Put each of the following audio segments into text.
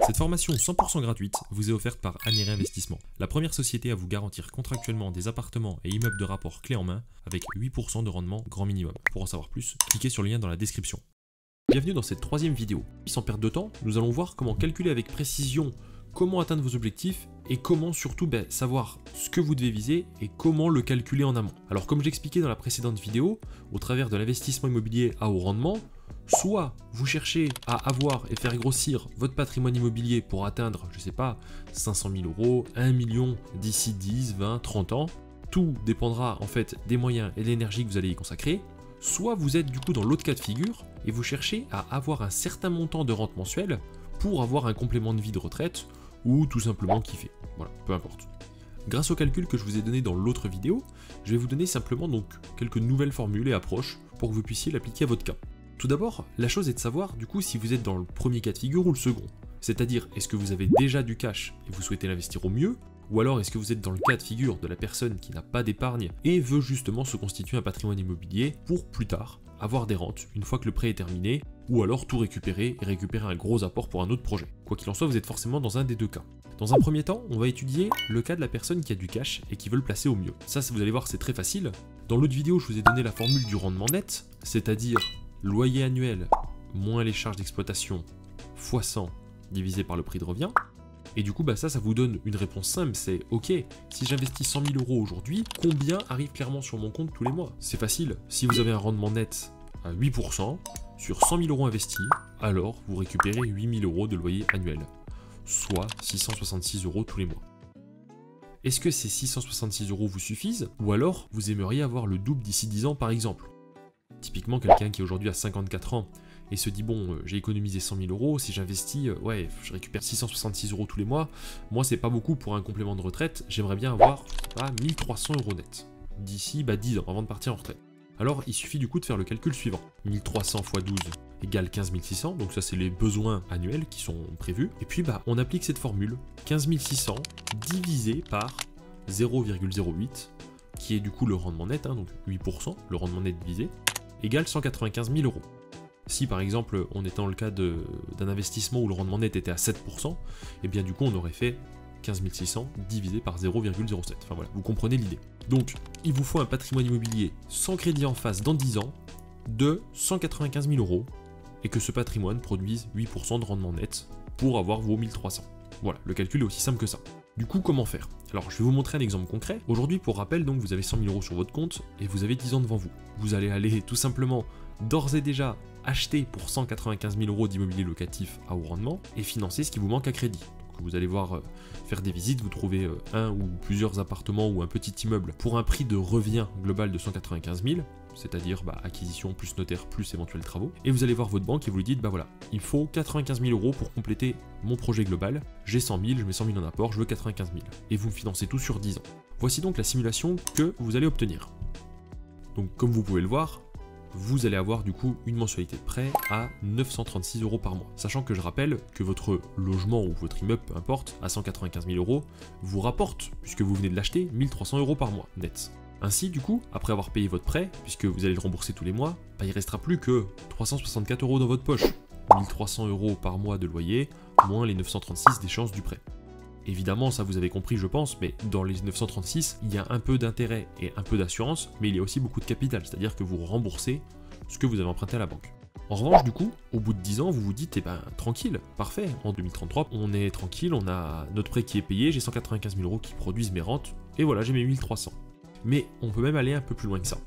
Cette formation 100% gratuite vous est offerte par Annery Investissement, la première société à vous garantir contractuellement des appartements et immeubles de rapport clé en main avec 8% de rendement grand minimum. Pour en savoir plus, cliquez sur le lien dans la description. Bienvenue dans cette troisième vidéo. Sans perdre de temps, nous allons voir comment calculer avec précision comment atteindre vos objectifs et comment surtout savoir ce que vous devez viser et comment le calculer en amont. Alors comme j'expliquais dans la précédente vidéo, au travers de l'investissement immobilier à haut rendement, soit vous cherchez à avoir et faire grossir votre patrimoine immobilier pour atteindre, je sais pas, 500 000 euros, 1 million d'ici 10, 20, 30 ans. Tout dépendra en fait des moyens et de l'énergie que vous allez y consacrer. Soit vous êtes du coup dans l'autre cas de figure et vous cherchez à avoir un certain montant de rente mensuelle pour avoir un complément de vie de retraite ou tout simplement kiffer. Voilà, peu importe. Grâce au calcul que je vous ai donné dans l'autre vidéo, je vais vous donner simplement donc quelques nouvelles formules et approches pour que vous puissiez l'appliquer à votre cas. Tout d'abord, la chose est de savoir du coup si vous êtes dans le premier cas de figure ou le second. C'est-à-dire, est-ce que vous avez déjà du cash et vous souhaitez l'investir au mieux, ou alors est-ce que vous êtes dans le cas de figure de la personne qui n'a pas d'épargne et veut justement se constituer un patrimoine immobilier pour plus tard avoir des rentes une fois que le prêt est terminé, ou alors tout récupérer et récupérer un gros apport pour un autre projet. Quoi qu'il en soit, vous êtes forcément dans un des deux cas. Dans un premier temps, on va étudier le cas de la personne qui a du cash et qui veut le placer au mieux. Ça, vous allez voir, c'est très facile. Dans l'autre vidéo, je vous ai donné la formule du rendement net, c'est-à-dire loyer annuel moins les charges d'exploitation fois 100 divisé par le prix de revient. Et du coup, ça vous donne une réponse simple, c'est ok, si j'investis 100 000 euros aujourd'hui, combien arrive clairement sur mon compte tous les mois? C'est facile, si vous avez un rendement net à 8%, sur 100 000 euros investis, alors vous récupérez 8 000 euros de loyer annuel, soit 666 euros tous les mois. Est-ce que ces 666 euros vous suffisent, ou alors vous aimeriez avoir le double d'ici 10 ans par exemple? Typiquement, quelqu'un qui aujourd'hui a 54 ans et se dit bon, j'ai économisé 100 000 euros, si j'investis, je récupère 666 euros tous les mois, moi c'est pas beaucoup pour un complément de retraite, j'aimerais bien avoir 1300 euros net d'ici 10 ans avant de partir en retraite. Alors il suffit du coup de faire le calcul suivant, 1300 x 12 égale 15 600, donc ça c'est les besoins annuels qui sont prévus, et puis on applique cette formule, 15 600 divisé par 0,08, qui est du coup le rendement net, donc 8%, le rendement net divisé, égale 195 000 euros. Si par exemple on était dans le cas d'un investissement où le rendement net était à 7%, et bien du coup on aurait fait 15 600 divisé par 0,07. Enfin voilà, vous comprenez l'idée. Donc il vous faut un patrimoine immobilier sans crédit en face dans 10 ans de 195 000 euros et que ce patrimoine produise 8% de rendement net pour avoir vos 1300. Voilà, le calcul est aussi simple que ça. Du coup, comment faire? Alors, je vais vous montrer un exemple concret. Aujourd'hui, pour rappel, donc, vous avez 100 000 euros sur votre compte et vous avez 10 ans devant vous. Vous allez aller tout simplement, d'ores et déjà, acheter pour 195 000 euros d'immobilier locatif à haut rendement et financer ce qui vous manque à crédit. Donc, vous allez voir faire des visites, vous trouvez un ou plusieurs appartements ou un petit immeuble pour un prix de revient global de 195 000, c'est-à-dire acquisition plus notaire plus éventuels travaux, et vous allez voir votre banque et vous lui dites voilà, il faut 95 000 euros pour compléter mon projet global, j'ai 100 000, je mets 100 000 en apport, je veux 95 000, et vous me financez tout sur 10 ans. Voici donc la simulation que vous allez obtenir. Donc comme vous pouvez le voir, vous allez avoir du coup une mensualité de prêt à 936 euros par mois. Sachant que je rappelle que votre logement ou votre immeuble, peu importe, à 195 000 euros, vous rapporte, puisque vous venez de l'acheter, 1300 euros par mois, net. Ainsi, du coup, après avoir payé votre prêt, puisque vous allez le rembourser tous les mois, il ne restera plus que 364 euros dans votre poche. 1300 euros par mois de loyer, moins les 936 d'échéance du prêt. Évidemment, ça vous avez compris je pense, mais dans les 936, il y a un peu d'intérêt et un peu d'assurance, mais il y a aussi beaucoup de capital, c'est-à-dire que vous remboursez ce que vous avez emprunté à la banque. En revanche, du coup, au bout de 10 ans, vous vous dites, tranquille, parfait, en 2033, on est tranquille, on a notre prêt qui est payé, j'ai 195 000 euros qui produisent mes rentes, et voilà, j'ai mes 1300. Mais on peut même aller un peu plus loin que ça.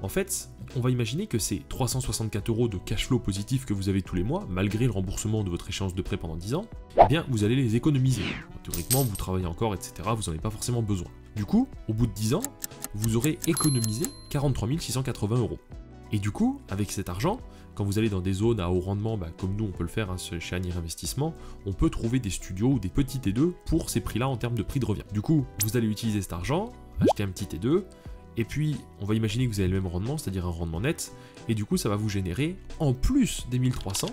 En fait, on va imaginer que ces 364 euros de cash flow positif que vous avez tous les mois, malgré le remboursement de votre échéance de prêt pendant 10 ans, eh bien vous allez les économiser. Théoriquement, vous travaillez encore, etc., vous n'en avez pas forcément besoin. Du coup, au bout de 10 ans, vous aurez économisé 43 680 euros. Et du coup, avec cet argent, quand vous allez dans des zones à haut rendement, comme nous on peut le faire chez Annery Investissement, on peut trouver des studios ou des petits T2 pour ces prix-là en termes de prix de revient. Du coup, vous allez utiliser cet argent, acheter un petit T2, et puis on va imaginer que vous avez le même rendement, c'est-à-dire un rendement net, et du coup ça va vous générer, en plus des 1300,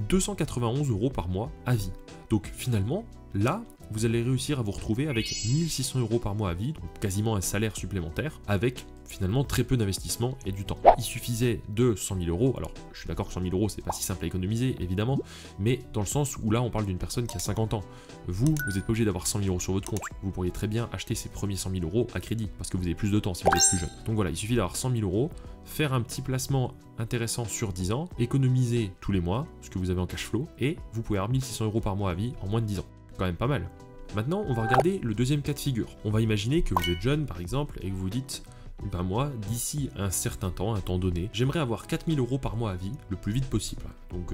291 euros par mois à vie. Donc finalement, là, vous allez réussir à vous retrouver avec 1600 € par mois à vie, donc quasiment un salaire supplémentaire, avec finalement très peu d'investissement et du temps. Il suffisait de 100 000 €, alors je suis d'accord que 100 000 € c'est pas si simple à économiser évidemment, mais dans le sens où là on parle d'une personne qui a 50 ans. Vous n'êtes pas obligé d'avoir 100 000 € sur votre compte, vous pourriez très bien acheter ces premiers 100 000 € à crédit, parce que vous avez plus de temps si vous êtes plus jeune. Donc voilà, il suffit d'avoir 100 000 €, faire un petit placement intéressant sur 10 ans, économiser tous les mois ce que vous avez en cash flow, et vous pouvez avoir 1600 € par mois à vie en moins de 10 ans. Quand même pas mal. Maintenant, on va regarder le deuxième cas de figure. On va imaginer que vous êtes jeune, par exemple, et que vous dites ben moi, d'ici un certain temps, un temps donné, j'aimerais avoir 4000 € par mois à vie le plus vite possible. Donc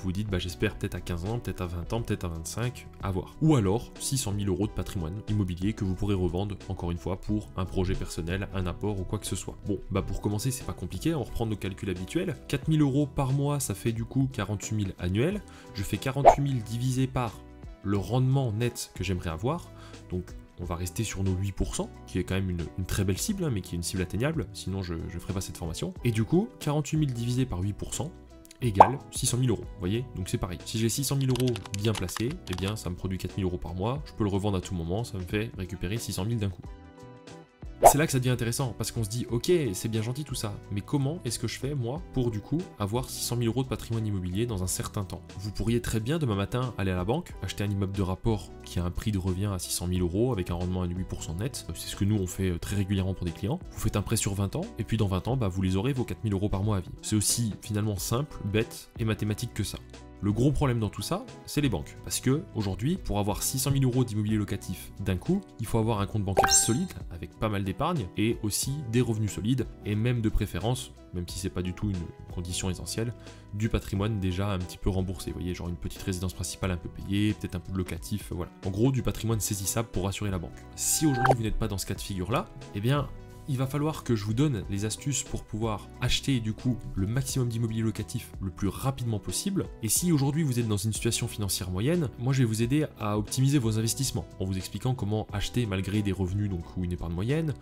vous dites, bah, j'espère peut-être à 15 ans, peut-être à 20 ans, peut-être à 25, à voir. Ou alors 600 000 € de patrimoine immobilier que vous pourrez revendre, encore une fois, pour un projet personnel, un apport ou quoi que ce soit. Bon, bah pour commencer, c'est pas compliqué, on reprend nos calculs habituels. 4000 € par mois, ça fait du coup 48 000 annuels. Je fais 48 000 divisé par le rendement net que j'aimerais avoir, donc on va rester sur nos 8%, qui est quand même une très belle cible, hein, mais qui est une cible atteignable, sinon je ne ferai pas cette formation. Et du coup, 48 000 divisé par 8% égale 600 000 €. Vous voyez, donc c'est pareil. Si j'ai 600 000 € bien placés, eh bien ça me produit 4 000 € par mois, je peux le revendre à tout moment, ça me fait récupérer 600 000 d'un coup. C'est là que ça devient intéressant, parce qu'on se dit, ok, c'est bien gentil tout ça, mais comment est-ce que je fais, moi, pour du coup, avoir 600 000 € de patrimoine immobilier dans un certain temps? Vous pourriez très bien, demain matin, aller à la banque, acheter un immeuble de rapport qui a un prix de revient à 600 000 € avec un rendement à 8% net. C'est ce que nous, on fait très régulièrement pour des clients. Vous faites un prêt sur 20 ans, et puis dans 20 ans, bah, vous les aurez vos 4 000 € par mois à vie. C'est aussi, finalement, simple, bête et mathématique que ça. Le gros problème dans tout ça, c'est les banques. Parce que aujourd'hui, pour avoir 600 000 € d'immobilier locatif d'un coup, il faut avoir un compte bancaire solide, avec pas mal d'épargne, et aussi des revenus solides, et même de préférence, même si c'est pas du tout une condition essentielle, du patrimoine déjà un petit peu remboursé. Vous voyez, genre une petite résidence principale un peu payée, peut-être un peu de locatif, voilà. En gros, du patrimoine saisissable pour rassurer la banque. Si aujourd'hui vous n'êtes pas dans ce cas de figure-là, eh bien, il va falloir que je vous donne les astuces pour pouvoir acheter du coup le maximum d'immobilier locatif le plus rapidement possible. Et si aujourd'hui vous êtes dans une situation financière moyenne, moi je vais vous aider à optimiser vos investissements en vous expliquant comment acheter malgré des revenus donc ou une épargne moyenne,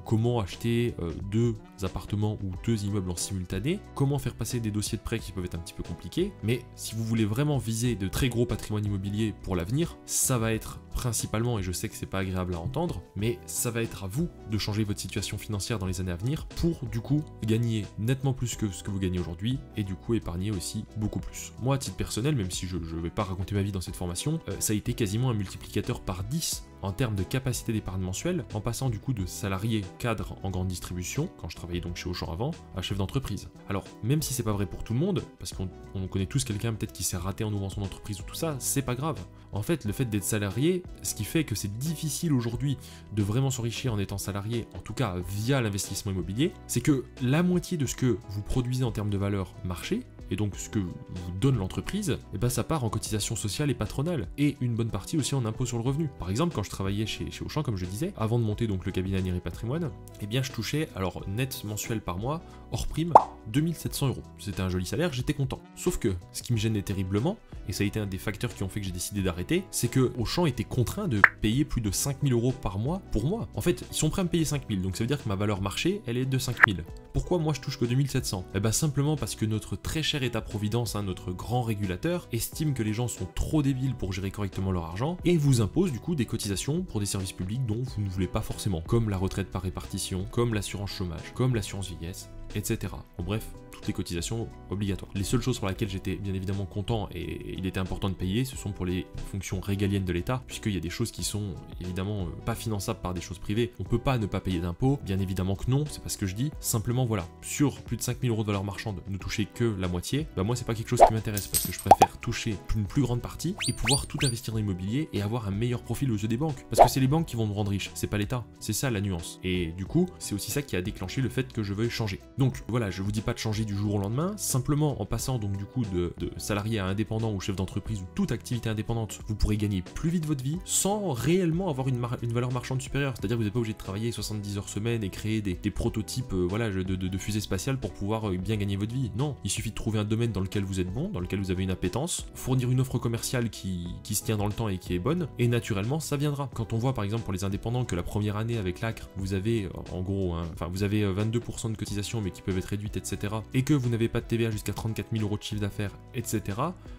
comment acheter 2 appartements ou 2 immeubles en simultané, comment faire passer des dossiers de prêt qui peuvent être un petit peu compliqués. Mais si vous voulez vraiment viser de très gros patrimoine immobilier pour l'avenir, ça va être principalement, et je sais que c'est pas agréable à entendre, mais ça va être à vous de changer votre situation financière dans les années à venir pour du coup gagner nettement plus que ce que vous gagnez aujourd'hui et du coup épargner aussi beaucoup plus. Moi à titre personnel, même si je vais pas raconter ma vie dans cette formation, ça a été quasiment un multiplicateur par 10 en termes de capacité d'épargne mensuelle, en passant du coup de salarié cadre en grande distribution, quand je travaillais donc chez Auchan avant, à chef d'entreprise. Alors, même si c'est pas vrai pour tout le monde, parce qu'on connaît tous quelqu'un peut-être qui s'est raté en ouvrant son entreprise ou tout ça, c'est pas grave. En fait, le fait d'être salarié, ce qui fait que c'est difficile aujourd'hui de vraiment s'enrichir en étant salarié, en tout cas via l'investissement immobilier, c'est que la moitié de ce que vous produisez en termes de valeur marché, et donc ce que vous donne l'entreprise, et ben ça part en cotisation sociale et patronale, et une bonne partie aussi en impôt sur le revenu. Par exemple, quand je travaillais chez Auchan, comme je disais, avant de monter donc le cabinet Aniré Patrimoine, eh bien je touchais, alors net mensuel par mois, hors prime, 2700 €. C'était un joli salaire, j'étais content. Sauf que, ce qui me gênait terriblement, et ça a été un des facteurs qui ont fait que j'ai décidé d'arrêter, c'est que Auchan était contraint de payer plus de 5000 € par mois pour moi. En fait, ils sont prêts à me payer 5000, donc ça veut dire que ma valeur marché, elle est de 5000. Pourquoi moi je touche que 2700? Eh ben simplement parce que notre très cher État-providence, notre grand régulateur, estime que les gens sont trop débiles pour gérer correctement leur argent et vous impose du coup des cotisations pour des services publics dont vous ne voulez pas forcément, comme la retraite par répartition, comme l'assurance chômage, comme l'assurance vieillesse, etc. En bref, toutes les cotisations obligatoires. Les seules choses pour lesquelles j'étais bien évidemment content et il était important de payer, ce sont pour les fonctions régaliennes de l'État, puisqu'il y a des choses qui sont évidemment pas finançables par des choses privées. On peut pas ne pas payer d'impôts, bien évidemment que non, c'est pas ce que je dis. Simplement voilà, sur plus de 5000 € de valeur marchande, ne toucher que la moitié, bah moi c'est pas quelque chose qui m'intéresse parce que je préfère toucher une plus grande partie et pouvoir tout investir dans l'immobilier et avoir un meilleur profil aux yeux des banques. Parce que c'est les banques qui vont nous rendre riches, c'est pas l'État. C'est ça la nuance. Et du coup, c'est aussi ça qui a déclenché le fait que je veuille changer. Donc voilà, je vous dis pas de changer du jour au lendemain, simplement en passant donc du coup de salarié à indépendant ou chef d'entreprise ou toute activité indépendante, vous pourrez gagner plus vite votre vie sans réellement avoir une valeur marchande supérieure. C'est-à-dire que vous n'êtes pas obligé de travailler 70 heures semaine et créer des prototypes voilà, de fusées spatiales pour pouvoir bien gagner votre vie. Non, il suffit de trouver un domaine dans lequel vous êtes bon, dans lequel vous avez une appétence, fournir une offre commerciale qui se tient dans le temps et qui est bonne, et naturellement ça viendra. Quand on voit par exemple pour les indépendants que la première année avec l'ACRE, vous avez en gros, vous avez 22% de cotisation mais qui peuvent être réduites, etc., et que vous n'avez pas de TVA jusqu'à 34 000 euros de chiffre d'affaires, etc.,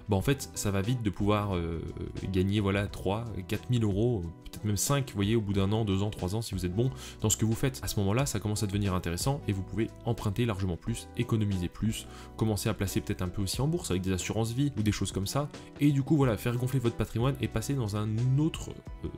bah en fait, ça va vite de pouvoir gagner voilà, 3, 4 000 euros, peut-être même 5, vous voyez, au bout d'un an, 2 ans, 3 ans, si vous êtes bon dans ce que vous faites. À ce moment-là, ça commence à devenir intéressant et vous pouvez emprunter largement plus, économiser plus, commencer à placer peut-être un peu aussi en bourse avec des assurances vie ou des choses comme ça, et du coup, voilà, faire gonfler votre patrimoine et passer dans un autre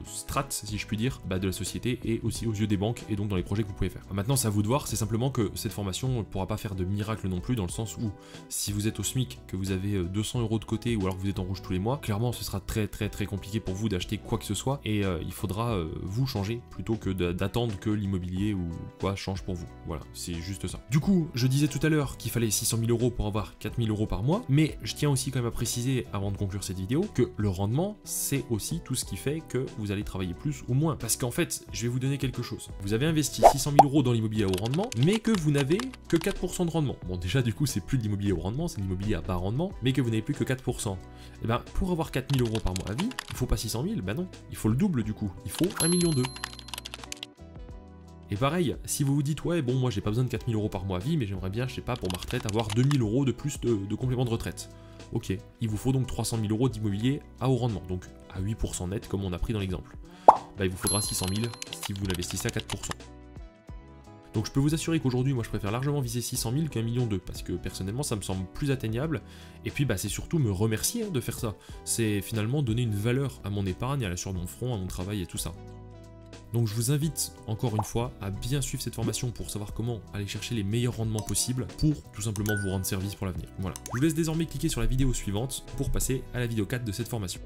strat, si je puis dire, de la société et aussi aux yeux des banques et donc dans les projets que vous pouvez faire. Maintenant, c'est à vous de voir, c'est simplement que cette formation ne pourra pas faire de miracle non plus, dans le sens où si vous êtes au SMIC, que vous avez 200 euros de côté ou alors que vous êtes en rouge tous les mois, clairement ce sera très compliqué pour vous d'acheter quoi que ce soit et il faudra vous changer plutôt que d'attendre que l'immobilier ou quoi change pour vous. Voilà, c'est juste ça. Du coup, je disais tout à l'heure qu'il fallait 600 000 euros pour avoir 4 000 euros par mois, mais je tiens aussi quand même à préciser avant de conclure cette vidéo que le rendement, c'est aussi tout ce qui fait que vous allez travailler plus ou moins. Parce qu'en fait, je vais vous donner quelque chose. Vous avez investi 600 000 euros dans l'immobilier à haut rendement, mais que vous n'avez que 4% de rendement. Bon, déjà, du coup, c'est plus de l'immobilier au rendement, c'est de l'immobilier à bas rendement, mais que vous n'avez plus que 4%. Et ben, pour avoir 4 000 euros par mois à vie, il faut pas 600 000, ben non, il faut le double du coup, il faut 1,2 million. Et pareil, si vous vous dites, ouais, bon, moi j'ai pas besoin de 4 000 euros par mois à vie, mais j'aimerais bien, je sais pas, pour ma retraite, avoir 2 000 euros de plus de complément de retraite. Ok, il vous faut donc 300 000 euros d'immobilier à haut rendement, donc à 8% net, comme on a pris dans l'exemple. Bah, il vous faudra 600 000 si vous l'investissez à 4%. Donc je peux vous assurer qu'aujourd'hui, moi je préfère largement viser 600 000 qu'1,2 million, parce que personnellement ça me semble plus atteignable, et puis bah, c'est surtout me remercier de faire ça. C'est finalement donner une valeur à mon épargne, à la sur mon front, à mon travail et tout ça. Donc je vous invite encore une fois à bien suivre cette formation pour savoir comment aller chercher les meilleurs rendements possibles pour tout simplement vous rendre service pour l'avenir. Voilà. Je vous laisse désormais cliquer sur la vidéo suivante pour passer à la vidéo 4 de cette formation.